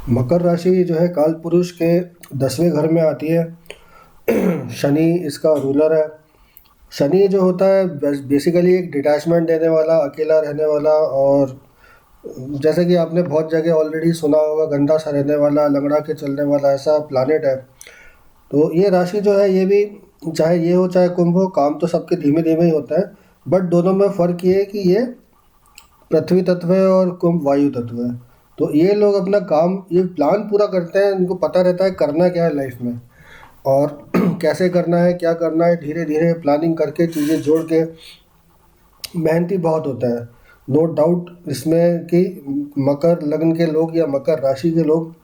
मकर राशि जो है काल पुरुष के 10वें घर में आती है। शनि इसका रूलर है। शनि जो होता है बेसिकली एक डिटैचमेंट देने वाला, अकेला रहने वाला, और जैसे कि आपने बहुत जगह ऑलरेडी सुना होगा, गंदा सा रहने वाला, लंगड़ा के चलने वाला ऐसा प्लानेट है। तो ये राशि जो है ये भी, चाहे ये हो चाहे कुंभ हो, काम तो सबके धीमे धीमे ही होता है। बट दोनों में फ़र्क ये है कि ये पृथ्वी तत्व है और कुंभ वायु तत्व है। तो ये लोग अपना काम, ये प्लान पूरा करते हैं, इनको पता रहता है करना क्या है लाइफ में, और कैसे करना है, क्या करना है, धीरे धीरे प्लानिंग करके चीज़ें जोड़ के। मेहनती बहुत होता है, नो डाउट इसमें कि मकर लग्न के लोग या मकर राशि के लोग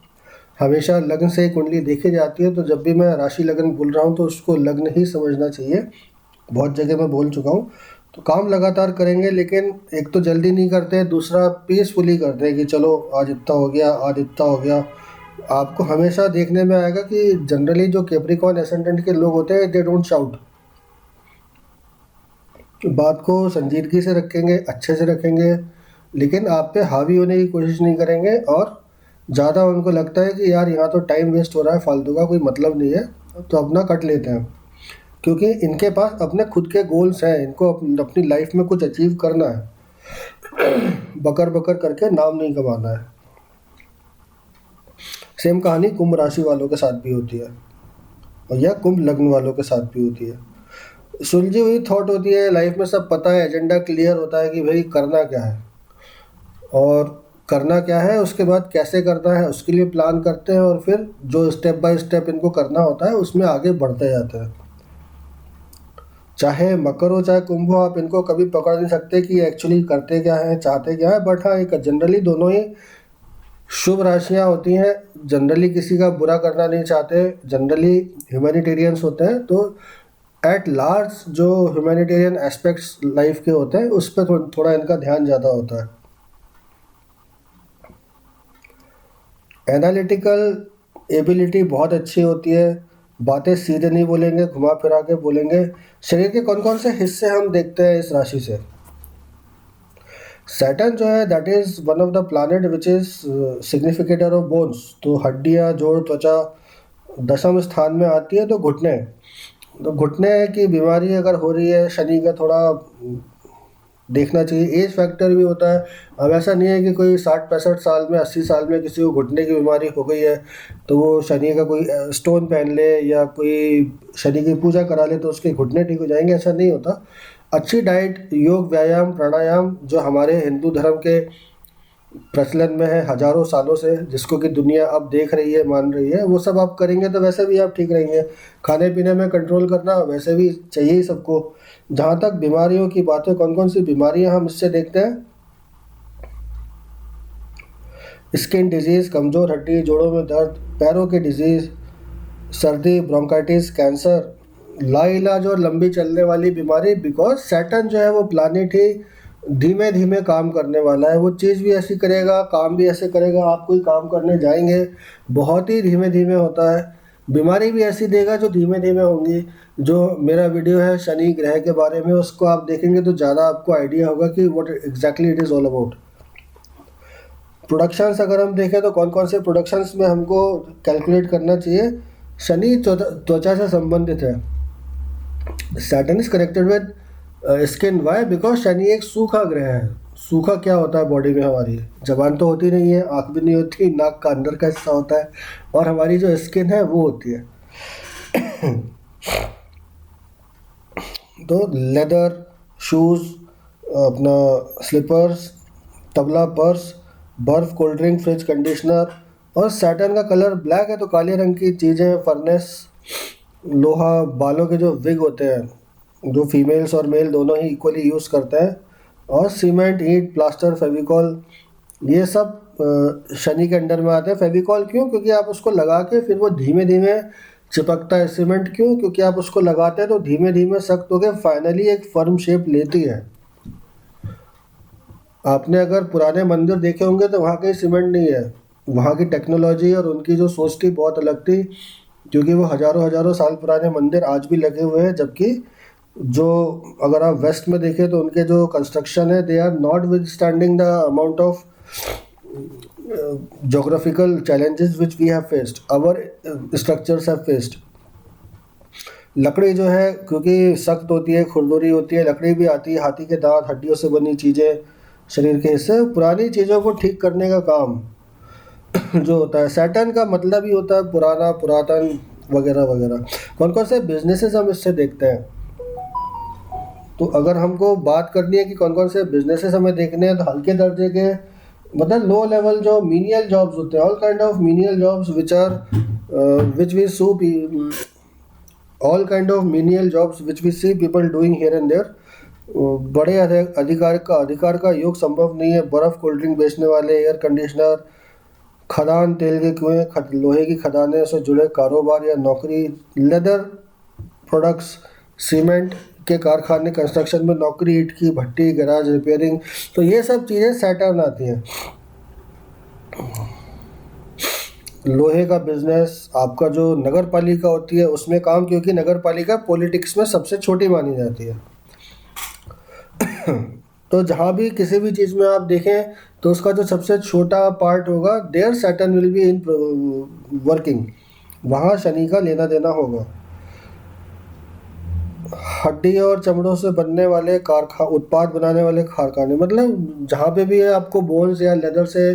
हमेशा लग्न से ही कुंडली देखी जाती है। तो जब भी मैं राशि लग्न बोल रहा हूँ तो उसको लग्न ही समझना चाहिए। बहुत जगह मैं बोल चुका हूँ। तो काम लगातार करेंगे, लेकिन एक तो जल्दी नहीं करते, दूसरा पीसफुली करते हैं कि चलो आज इतना हो गया, आज इतना हो गया। आपको हमेशा देखने में आएगा कि जनरली जो कैप्रिकॉर्न एसेंडेंट के लोग होते हैं, दे डोंट शाउट। बात को संजीदगी से रखेंगे, अच्छे से रखेंगे, लेकिन आप पे हावी होने की कोशिश नहीं करेंगे। और ज़्यादा उनको लगता है कि यार यहाँ तो टाइम वेस्ट हो रहा है, फालतू का कोई मतलब नहीं है, तो अपना कट लेते हैं। क्योंकि इनके पास अपने खुद के गोल्स हैं, इनको अपनी लाइफ में कुछ अचीव करना है, बकर बकर करके नाम नहीं कमाना है। सेम कहानी कुंभ राशि वालों के साथ भी होती है, और या कुंभ लग्न वालों के साथ भी होती है। सुलझी हुई थॉट होती है लाइफ में, सब पता है, एजेंडा क्लियर होता है कि भाई करना क्या है, और करना क्या है उसके बाद कैसे करना है उसके लिए प्लान करते हैं, और फिर जो स्टेप बाय स्टेप इनको करना होता है उसमें आगे बढ़ते जाते हैं। चाहे मकर हो चाहे कुंभ हो, आप इनको कभी पकड़ नहीं सकते कि एक्चुअली करते क्या है, चाहते क्या है। बट हाँ, एक जनरली दोनों ही शुभ राशियाँ होती हैं। जनरली किसी का बुरा करना नहीं चाहते, जनरली ह्यूमैनिटेरियंस होते हैं। तो एट लार्ज जो ह्यूमैनिटेरियन एस्पेक्ट्स लाइफ के होते हैं उस पर थोड़ा इनका ध्यान ज़्यादा होता है। एनालिटिकल एबिलिटी बहुत अच्छी होती है, बातें सीधे नहीं बोलेंगे, घुमा फिरा के बोलेंगे। शरीर के कौन कौन से हिस्से हम देखते हैं इस राशि से? सैटर्न जो है that is one of the planet which is significator of bones. तो हड्डियाँ, जोड़, त्वचा। दशम स्थान में आती है तो घुटने। तो घुटने की बीमारी अगर हो रही है, शनि का थोड़ा देखना चाहिए। एज फैक्टर भी होता है। अब ऐसा नहीं है कि कोई 60-65 साल में, 80 साल में किसी को घुटने की बीमारी हो गई है तो वो शनि का कोई स्टोन पहन ले या कोई शनि की पूजा करा ले तो उसके घुटने ठीक हो जाएंगे, ऐसा नहीं होता। अच्छी डाइट, योग, व्यायाम, प्राणायाम जो हमारे हिंदू धर्म के प्रचलन में है हजारों सालों से, जिसको कि दुनिया अब देख रही है, मान रही है, वो सब आप करेंगे तो वैसे भी आप ठीक रहेंगे। खाने पीने में कंट्रोल करना वैसे भी चाहिए ही सबको। जहाँ तक बीमारियों की बात है, कौन कौन सी बीमारियाँ हम इससे देखते हैं? स्किन डिजीज़, कमज़ोर हड्डी, जोड़ों में दर्द, पैरों की डिजीज़, सर्दी, ब्रोंकाइटिस, कैंसर, लाइलाज और लंबी चलने वाली बीमारी। बिकॉज सैटर्न जो है वो प्लानिट ही धीमे धीमे काम करने वाला है। वो चीज़ भी ऐसी करेगा, काम भी ऐसे करेगा। आप कोई काम करने जाएंगे, बहुत ही धीमे धीमे होता है। बीमारी भी ऐसी देगा जो धीमे धीमे होंगी। जो मेरा वीडियो है शनि ग्रह के बारे में, उसको आप देखेंगे तो ज़्यादा आपको आइडिया होगा कि what exactly it is all about. Productions अगर हम देखें तो कौन कौन से प्रोडक्शंस में हमको कैलकुलेट करना चाहिए। शनि त्वचा से संबंधित है। Saturn is connected with skin. Why? Because Shani एक सूखा ग्रह है। सूखा क्या होता है बॉडी में? हमारी जबान तो होती नहीं है, आँख भी नहीं होती, नाक का अंदर का हिस्सा होता है, और हमारी जो स्किन है वो होती है। तो लेदर, शूज़, अपना स्लीपर्स, तबला, पर्स, बर्फ़, कोल्ड ड्रिंक, फ्रिज, कंडीशनर। और सैटर्न का कलर ब्लैक है तो काले रंग की चीज़ें, फर्नेस, लोहा, बालों के जो विग होते हैं, जो फीमेल्स और मेल दोनों ही इक्वली यूज़ करते हैं, और सीमेंट, ईंट, प्लास्टर, फेविकॉल, ये सब शनि के अंडर में आते हैं। फेविकॉल क्यों? क्योंकि आप उसको लगा के फिर वो धीमे धीमे चिपकता है। सीमेंट क्यों? क्योंकि आप उसको लगाते हैं तो धीमे धीमे सख्त होकर फाइनली एक फर्म शेप लेती है। आपने अगर पुराने मंदिर देखे होंगे तो वहाँ कहीं सीमेंट नहीं है। वहाँ की टेक्नोलॉजी और उनकी जो सोच थी बहुत अलग थी, क्योंकि वो हज़ारों हज़ारों साल पुराने मंदिर आज भी लगे हुए हैं। जबकि जो, अगर आप वेस्ट में देखें तो उनके जो कंस्ट्रक्शन है, they are not withstanding the amount of geographical challenges which we have faced, our structures have faced. लकड़ी जो है क्योंकि सख्त होती है, खुरदुरी होती है, लकड़ी भी आती है, हाथी के दांत, हड्डियों से बनी चीज़ें, शरीर के हिस्से, पुरानी चीज़ों को ठीक करने का काम जो होता है। सैटर्न का मतलब ही होता है पुराना, पुरातन वगैरह वगैरह। कौन कौन से बिजनेसेस हम इससे देखते हैं, तो अगर हमको बात करनी है कि कौन कौन से बिजनेसेस हमें देखने हैं, तो हल्के दर्जे के मतलब लो लेवल जो मीनियल जॉब्स होते हैं, all kind of menial jobs which are which we see all kind of menial jobs which we see people doing here and there. बड़े अधिकार का योग संभव नहीं है। बर्फ़, कोल्ड ड्रिंक बेचने वाले, एयर कंडीशनर, खदान, तेल के कुएं, लोहे की खदानें से जुड़े कारोबार या नौकरी, लेदर प्रोडक्ट्स, सीमेंट के कारखाने, कंस्ट्रक्शन में नौकरी, ईंट की भट्टी, गैराज रिपेयरिंग, तो ये सब चीज़ें सैटर्न आती हैं। लोहे का बिजनेस, आपका जो नगर पालिका होती है उसमें काम, क्योंकि नगर पालिका पॉलिटिक्स में सबसे छोटी मानी जाती है। तो जहाँ भी किसी भी चीज़ में आप देखें तो उसका जो सबसे छोटा पार्ट होगा, there Saturn will be in working, वहाँ शनि का लेना देना होगा। हड्डी और चमड़ों से बनने वाले उत्पाद बनाने वाले कारखाने, मतलब जहाँ पे भी है आपको बोन्स या लेदर से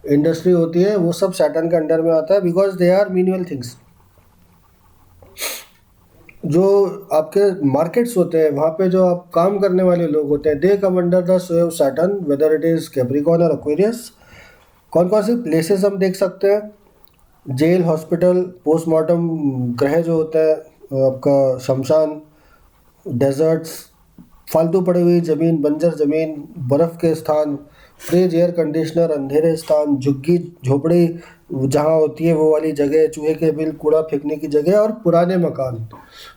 इंडस्ट्री होती है, वो सब सैटर्न के अंडर में आता है, because they are menial things. जो आपके मार्केट्स होते हैं, वहाँ पे जो आप काम करने वाले लोग होते हैं, दे कम अंडर द स्वय of Saturn, whether it is Capricorn और एक्वेरियस। कौन कौन सी प्लेसेस हम देख सकते हैं, जेल, हॉस्पिटल, पोस्टमार्टम गृह जो होता है, आपका शमशान, डेजर्ट्स, फालतू पड़ी हुई ज़मीन, बंजर ज़मीन, बर्फ़ के स्थान, फ्रिज, एयर कंडीशनर, अंधेरे स्थान, झुग्गी झोपड़ी जहाँ होती है वो वाली जगह, चूहे के बिल, कूड़ा फेंकने की जगह, और पुराने मकान।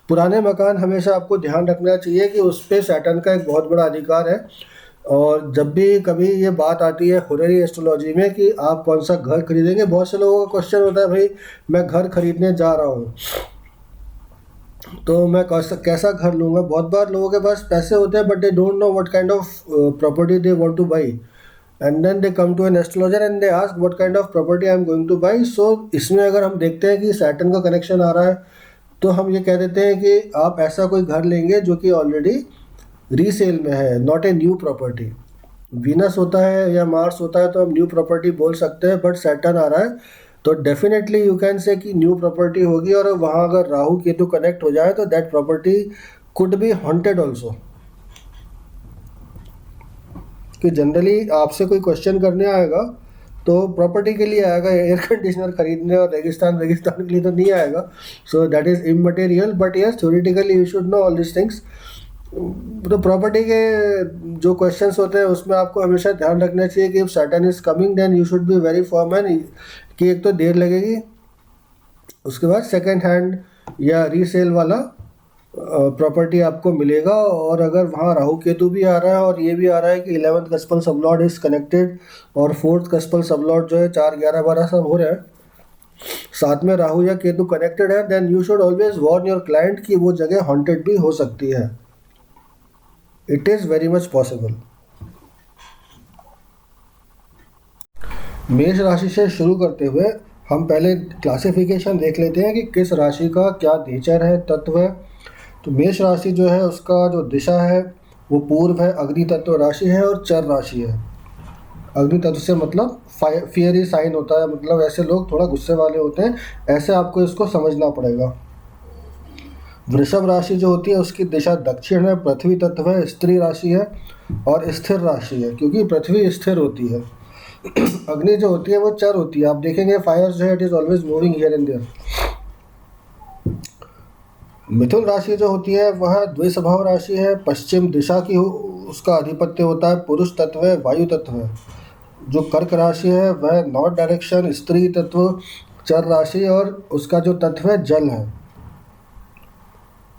पुराने मकान हमेशा आपको ध्यान रखना चाहिए कि उस पर सैटर्न का एक बहुत बड़ा अधिकार है। और जब भी कभी ये बात आती है हुरेरी एस्ट्रोलॉजी में कि आप कौन सा घर खरीदेंगे, बहुत से लोगों का क्वेश्चन होता है, भाई मैं घर खरीदने जा रहा हूँ तो मैं कैसा घर लूँगा। बहुत बार लोगों के पास पैसे होते हैं but they don't know what kind of property they want to buy, and then they come to an astrologer and they ask what kind of property I am going to buy. So इसमें अगर हम देखते हैं कि Saturn का connection आ रहा है, तो हम ये कह देते हैं कि आप ऐसा कोई घर लेंगे जो कि ऑलरेडी रीसेल में है, not a new property. Venus होता है या मार्स होता है तो हम न्यू प्रॉपर्टी बोल सकते हैं, बट सैटर्न आ रहा है तो डेफिनेटली यू कैन से कि न्यू प्रॉपर्टी होगी। और वहाँ अगर राहु केतु कनेक्ट हो जाए तो that property could be haunted also. कि जनरली आपसे कोई क्वेश्चन करने आएगा तो प्रॉपर्टी के लिए आएगा, एयर कंडीशनर खरीदने और रेगिस्तान के लिए तो नहीं आएगा। So that is immaterial, but yes theoretically you should know all this things. तो प्रॉपर्टी के जो क्वेश्चंस होते हैं उसमें आपको हमेशा ध्यान रखना चाहिए कि if Saturn is coming then you should be very firm and कि एक तो देर लगेगी, उसके बाद सेकंड हैंड या रीसेल वाला प्रॉपर्टी आपको मिलेगा। और अगर वहाँ राहु केतु भी आ रहा है और ये भी आ रहा है कि 11th कस्पल सबलॉर्ड इज कनेक्टेड और 4th कस्पल सबलॉर्ड जो है 4, 11, 12 सब हो रहा है, साथ में राहु या केतु कनेक्टेड है, then you should always warn your client कि वो जगह हॉन्टेड भी हो सकती है। It is very much possible. मेष राशि से शुरू करते हुए हम पहले क्लासिफिकेशन देख लेते हैं कि किस राशि का क्या नेचर है, तत्व है। तो मेष राशि जो है उसका जो दिशा है वो पूर्व है, अग्नि तत्व राशि है और चर राशि है। अग्नि तत्व से मतलब फियरी साइन होता है, मतलब ऐसे लोग थोड़ा गुस्से वाले होते हैं, ऐसे आपको इसको समझना पड़ेगा। वृषभ राशि जो होती है उसकी दिशा दक्षिण है, पृथ्वी तत्व है, स्त्री राशि है और स्थिर राशि है, क्योंकि पृथ्वी स्थिर होती है। अग्नि जो होती है वो चर होती है। आप देखेंगे फायर जो है it is always moving here and there. मिथुन राशि जो होती है वह द्विस्वभाव राशि है, पश्चिम दिशा की उसका अधिपत्य होता है, पुरुष तत्व है, वायु तत्व है। जो कर्क राशि है वह नॉर्थ डायरेक्शन, स्त्री तत्व, चर राशि और उसका जो तत्व है जल है।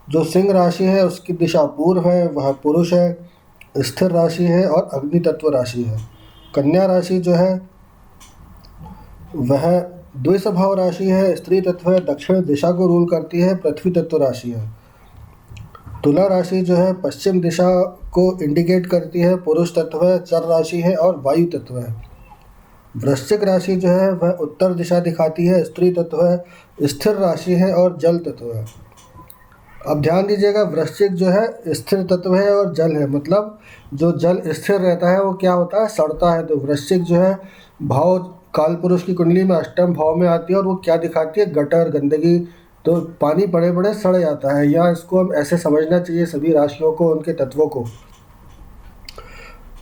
जो सिंह राशि है उसकी दिशा पूर्व है, वह पुरुष है, स्थिर राशि है और अग्नि तत्व राशि है। कन्या राशि जो है वह द्विस्वभाव राशि है, स्त्री तत्व है, दक्षिण दिशा को रूल करती है, पृथ्वी तत्व राशि है। तुला राशि जो है पश्चिम दिशा को इंडिकेट करती है, पुरुष तत्व है, चर राशि है और वायु तत्व है। वृश्चिक राशि जो है वह उत्तर दिशा दिखाती है, स्त्री तत्व है, स्थिर राशि है और जल तत्व है। अब ध्यान दीजिएगा, वृश्चिक जो है स्थिर तत्व है और जल है, मतलब जो जल स्थिर रहता है वो क्या होता है, सड़ता है। तो वृश्चिक जो है भाव काल पुरुष की कुंडली में अष्टम भाव में आती है और वो क्या दिखाती है, गटर गंदगी। तो पानी पड़े पड़े सड़ जाता है, या इसको हम ऐसे समझना चाहिए सभी राशियों को, उनके तत्वों को।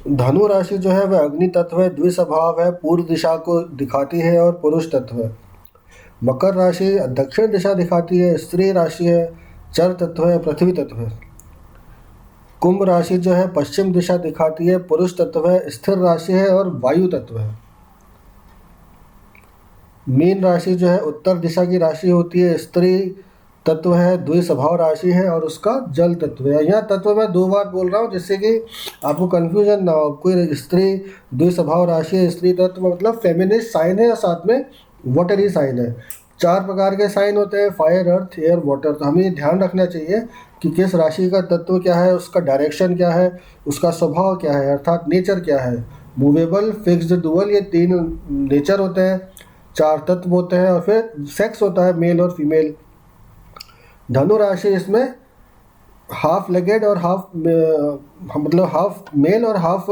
धनु राशि जो है वह अग्नि तत्व है, द्विस्वभाव है, पूर्व दिशा को दिखाती है और पुरुष तत्व है। मकर राशि दक्षिण दिशा दिखाती है, स्त्री राशि है, जल तत्व है, पृथ्वी तत्व है। कुंभ राशि जो है पश्चिम दिशा दिखाती है, पुरुष तत्व है, स्थिर राशि है और वायु तत्व है। मीन राशि जो है उत्तर दिशा की राशि होती है, स्त्री तत्व है, द्विस्वभाव राशि है और उसका जल तत्व है। यहाँ तत्व मैं 2 बार बोल रहा हूँ जिससे कि आपको कन्फ्यूजन ना हो। कोई स्त्री द्विस्वभाव राशि है, स्त्री तत्व मतलब फेमिनिस्ट साइन है और साथ में वाटरी साइन है। 4 प्रकार के साइन होते हैं, फायर, अर्थ, एयर, वाटर। तो हमें ये ध्यान रखना चाहिए कि किस राशि का तत्व क्या है, उसका डायरेक्शन क्या है, उसका स्वभाव क्या है, अर्थात नेचर क्या है। मूवेबल, फिक्स्ड, डुअल, ये 3 नेचर होते हैं, 4 तत्व होते हैं और फिर सेक्स होता है, मेल और फीमेल। धनु राशि इसमें हाफ लेगेड और हाफ मतलब हाफ मेल और हाफ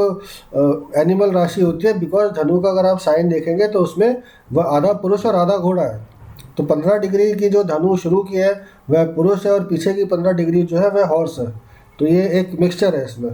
एनिमल राशि होती है। बिकॉज धनु का अगर आप साइन देखेंगे तो उसमें वह आधा पुरुष और आधा घोड़ा है। तो 15 डिग्री की जो धनु शुरू की है वह पुरुष है और पीछे की 15 डिग्री जो है वह हॉर्स है। तो ये एक मिक्सचर है इसमें।